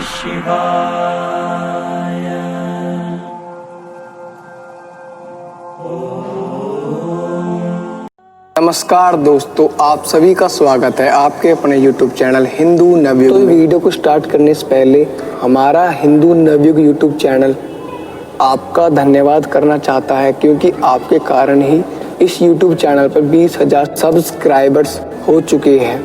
शिवाय। नमस्कार दोस्तों, आप सभी का स्वागत है आपके अपने YouTube चैनल हिंदू नवयुग। तो वीडियो को स्टार्ट करने से पहले हमारा हिंदू नवयुग YouTube चैनल आपका धन्यवाद करना चाहता है, क्योंकि आपके कारण ही इस YouTube चैनल पर 20,000 सब्सक्राइबर्स हो चुके हैं।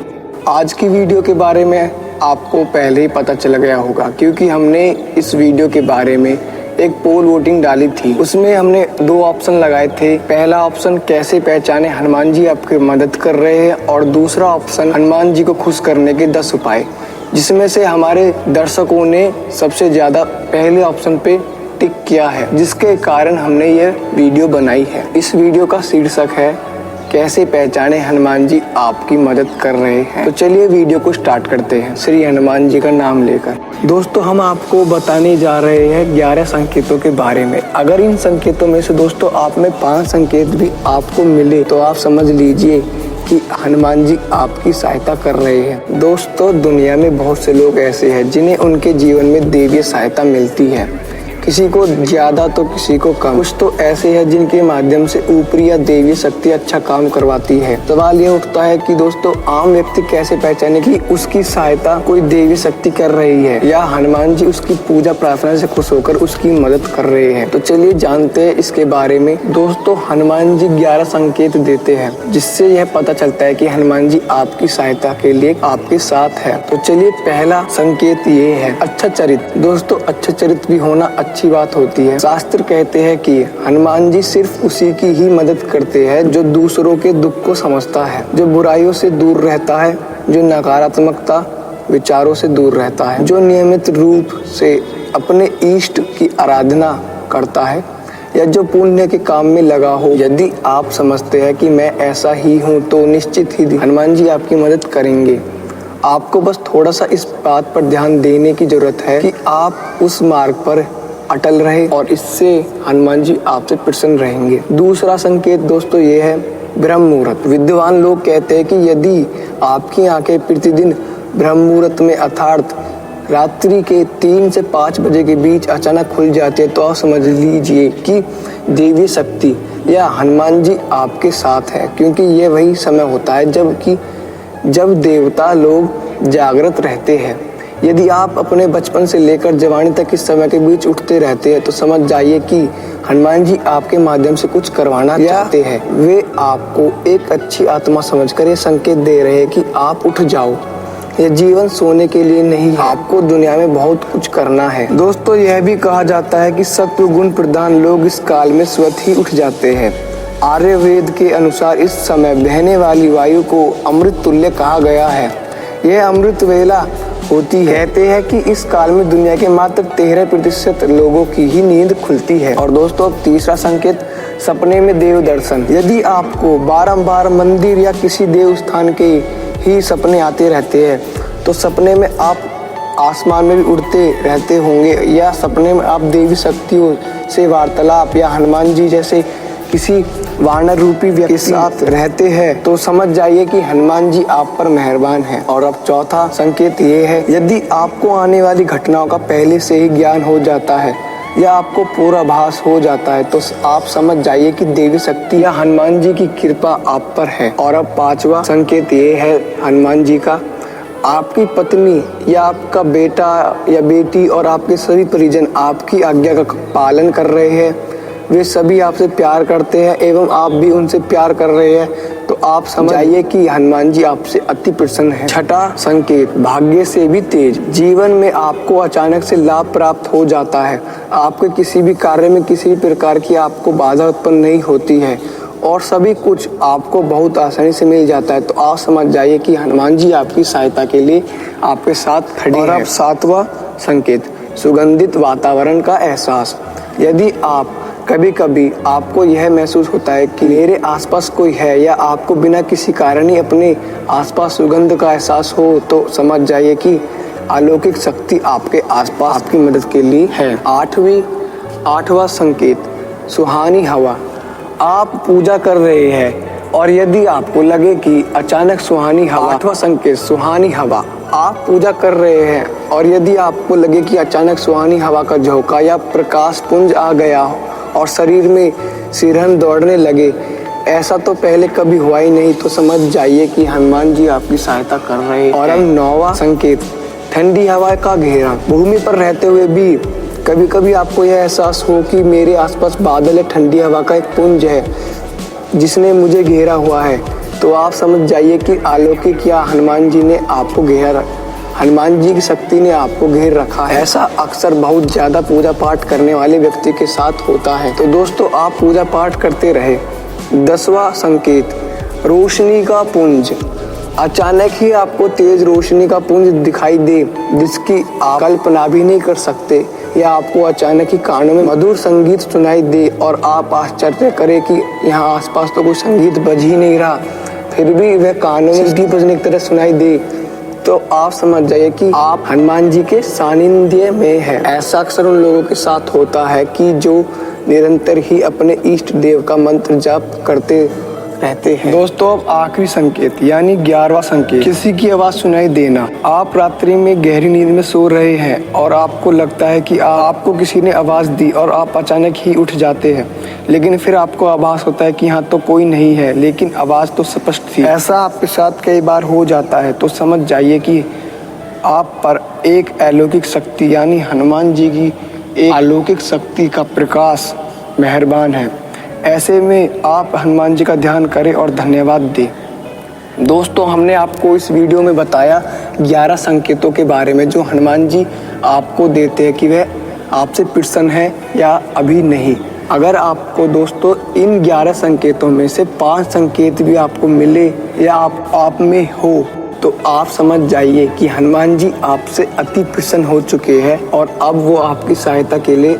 आज की वीडियो के बारे में आपको पहले ही पता चल गया होगा, क्योंकि हमने इस वीडियो के बारे में एक पोल वोटिंग डाली थी। उसमें हमने 2 ऑप्शन लगाए थे। पहला ऑप्शन कैसे पहचाने हनुमान जी आपकी मदद कर रहे हैं, और दूसरा ऑप्शन हनुमान जी को खुश करने के 10 उपाय, जिसमें से हमारे दर्शकों ने सबसे ज़्यादा पहले ऑप्शन पे टिक किया है, जिसके कारण हमने ये वीडियो बनाई है। इस वीडियो का शीर्षक है कैसे पहचाने हनुमान जी आपकी मदद कर रहे हैं। तो चलिए वीडियो को स्टार्ट करते हैं श्री हनुमान जी का नाम लेकर। दोस्तों, हम आपको बताने जा रहे हैं 11 संकेतों के बारे में। अगर इन संकेतों में से दोस्तों आप में 5 संकेत भी आपको मिले तो आप समझ लीजिए कि हनुमान जी आपकी सहायता कर रहे हैं। दोस्तों, दुनिया में बहुत से लोग ऐसे हैं जिन्हें उनके जीवन में देवीय सहायता मिलती है, किसी को ज्यादा तो किसी को कम। कुछ तो ऐसे हैं जिनके माध्यम से ऊपरी या देवी शक्ति अच्छा काम करवाती है। सवाल यह उठता है कि दोस्तों, आम व्यक्ति कैसे पहचाने कि उसकी सहायता कोई देवी शक्ति कर रही है या हनुमान जी उसकी पूजा प्रार्थना से खुश होकर उसकी मदद कर रहे हैं। तो चलिए जानते हैं इसके बारे में। दोस्तों, हनुमान जी 11 संकेत देते हैं, जिससे यह पता चलता है कि हनुमान जी आपकी सहायता के लिए आपके साथ है। तो चलिए, पहला संकेत ये है अच्छा चरित्र। दोस्तों, अच्छा चरित्र भी होना अच्छी बात होती है। शास्त्र कहते हैं कि हनुमान जी सिर्फ उसी की ही मदद करते हैं जो दूसरों के दुख को समझता है, जो बुराइयों से दूर रहता है, जो नकारात्मकता विचारों से दूर रहता है, जो नियमित रूप से अपने इष्ट की आराधना करता है, या जो पुण्य के काम में लगा हो। यदि आप समझते हैं कि मैं ऐसा ही हूँ तो निश्चित ही हनुमान जी आपकी मदद करेंगे। आपको बस थोड़ा सा इस बात पर ध्यान देने की जरूरत है कि आप उस मार्ग पर अटल रहे, और इससे हनुमान जी आपसे प्रसन्न रहेंगे। दूसरा संकेत दोस्तों ये है ब्रह्म मुहूर्त। विद्वान लोग कहते हैं कि यदि आपकी आंखें प्रतिदिन ब्रह्म मुहूर्त में अर्थात रात्रि के 3 से 5 बजे के बीच अचानक खुल जाती है, तो आप समझ लीजिए कि देवी शक्ति या हनुमान जी आपके साथ है, क्योंकि ये वही समय होता है जब देवता लोग जागृत रहते हैं। यदि आप अपने बचपन से लेकर जवानी तक इस समय के बीच उठते रहते हैं तो समझ जाइए कि हनुमान जी आपके माध्यम से कुछ करवाना चाहते हैं। वे आपको एक अच्छी आत्मा समझकर ये संकेत दे रहे हैं कि आप उठ जाओ, ये जीवन सोने के लिए नहीं है, आपको दुनिया में बहुत कुछ करना है। दोस्तों, यह भी कहा जाता है कि सत्व गुण प्रधान लोग इस काल में स्वतः ही उठ जाते हैं। आर्यवेद के अनुसार इस समय बहने वाली वायु को अमृत तुल्य कहा गया है। यह अमृत वेला होती है। कहते हैं कि इस काल में दुनिया के मात्र 13% लोगों की ही नींद खुलती है। और दोस्तों, तीसरा संकेत सपने में देव दर्शन। यदि आपको बारंबार मंदिर या किसी देव स्थान के ही सपने आते रहते हैं, तो सपने में आप आसमान में भी उड़ते रहते होंगे, या सपने में आप देवी शक्तियों से वार्तालाप या हनुमान जी जैसे किसी वानर रूपी व्यक्ति के साथ रहते हैं, तो समझ जाइए कि हनुमान जी आप पर मेहरबान हैं। और अब चौथा संकेत ये है, यदि आपको आने वाली घटनाओं का पहले से ही ज्ञान हो जाता है या आपको पूर्वाभास हो जाता है, तो आप समझ जाइए कि देवी शक्ति या हनुमान जी की कृपा आप पर है। और अब 5वां संकेत ये है हनुमान जी का, आपकी पत्नी या आपका बेटा या बेटी और आपके सभी परिजन आपकी आज्ञा का पालन कर रहे हैं। वे सभी आपसे प्यार करते हैं एवं आप भी उनसे प्यार कर रहे हैं, तो आप समझिए कि हनुमान जी आपसे अति प्रसन्न है। छठा संकेत भाग्य से भी तेज। जीवन में आपको अचानक से लाभ प्राप्त हो जाता है। आपके किसी भी कार्य में किसी भी प्रकार की आपको बाधा उत्पन्न नहीं होती है और सभी कुछ आपको बहुत आसानी से मिल जाता है, तो आप समझ जाइए कि हनुमान जी आपकी सहायता के लिए आपके साथ खड़े हैं। और अब 7वां संकेत सुगंधित वातावरण का एहसास। यदि आप कभी कभी आपको यह महसूस होता है कि मेरे आसपास कोई है, या आपको बिना किसी कारण ही अपने आसपास सुगंध का एहसास हो, तो समझ जाइए कि अलौकिक शक्ति आपके आसपास आपकी मदद के लिए है। 8वां संकेत सुहानी हवा। आप पूजा कर रहे हैं और यदि आपको लगे कि अचानक सुहानी हवा, 8वां संकेत सुहानी हवा। आप पूजा कर रहे हैं और यदि आपको लगे कि अचानक सुहानी हवा का झोंका या प्रकाश पुंज आ गया और शरीर में सिरहन दौड़ने लगे, ऐसा तो पहले कभी हुआ ही नहीं, तो समझ जाइए कि हनुमान जी आपकी सहायता कर रहे हैं। और अब 9वां संकेत, ठंडी हवा का घेरा। भूमि पर रहते हुए भी कभी कभी आपको यह एहसास हो कि मेरे आसपास बादल है, ठंडी हवा का एक पुंज है जिसने मुझे घेरा हुआ है, तो आप समझ जाइए कि अलौकिक या हनुमान जी ने आपको घेरा, हनुमान जी की शक्ति ने आपको घेर रखा है। ऐसा अक्सर बहुत ज़्यादा पूजा पाठ करने वाले व्यक्ति के साथ होता है। तो दोस्तों, आप पूजा पाठ करते रहे। 10वां संकेत, रोशनी का पुंज। अचानक ही आपको तेज रोशनी का पुंज दिखाई दे जिसकी आप कल्पना भी नहीं कर सकते, या आपको अचानक ही कानों में मधुर संगीत सुनाई दे और आप आश्चर्य करें कि यहाँ आसपास तो कोई संगीत बज ही नहीं रहा, फिर भी वह कानों में सीटी बजने की तरह सुनाई दे, तो आप समझ जाइए कि आप हनुमान जी के सानिध्य में हैं। ऐसा अक्सर उन लोगों के साथ होता है कि जो निरंतर ही अपने इष्ट देव का मंत्र जाप करते रहते हैं। दोस्तों, अब आखिरी संकेत यानी 11वां संकेत, किसी की आवाज सुनाई देना। आप रात्रि में गहरी नींद में सो रहे हैं और आपको लगता है कि आपको किसी ने आवाज दी और आप अचानक ही उठ जाते हैं, लेकिन फिर आपको आभास होता है कि यहाँ तो कोई नहीं है, लेकिन आवाज तो स्पष्ट थी। ऐसा आपके साथ कई बार हो जाता है, तो समझ जाइए कि आप पर एक अलौकिक शक्ति यानी हनुमान जी की एक अलौकिक शक्ति का प्रकाश मेहरबान है। ऐसे में आप हनुमान जी का ध्यान करें और धन्यवाद दें। दोस्तों, हमने आपको इस वीडियो में बताया 11 संकेतों के बारे में जो हनुमान जी आपको देते हैं कि वह आपसे प्रसन्न है या अभी नहीं। अगर आपको दोस्तों इन 11 संकेतों में से 5 संकेत भी आपको मिले या आप में हो, तो आप समझ जाइए कि हनुमान जी आपसे अति प्रसन्न हो चुके हैं और अब वो आपकी सहायता के लिए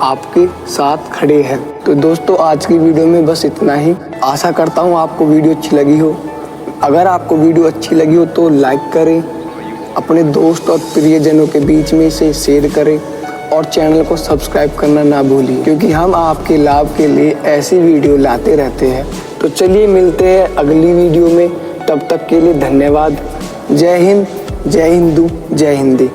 आपके साथ खड़े हैं। तो दोस्तों, आज की वीडियो में बस इतना ही। आशा करता हूँ आपको वीडियो अच्छी लगी हो। अगर आपको वीडियो अच्छी लगी हो तो लाइक करें, अपने दोस्त और प्रियजनों के बीच में इसे शेयर करें और चैनल को सब्सक्राइब करना ना भूलिए, क्योंकि हम आपके लाभ के लिए ऐसी वीडियो लाते रहते हैं। तो चलिए मिलते हैं अगली वीडियो में, तब तक के लिए धन्यवाद। जय हिंद, जय हिंदू, जय हिंदी।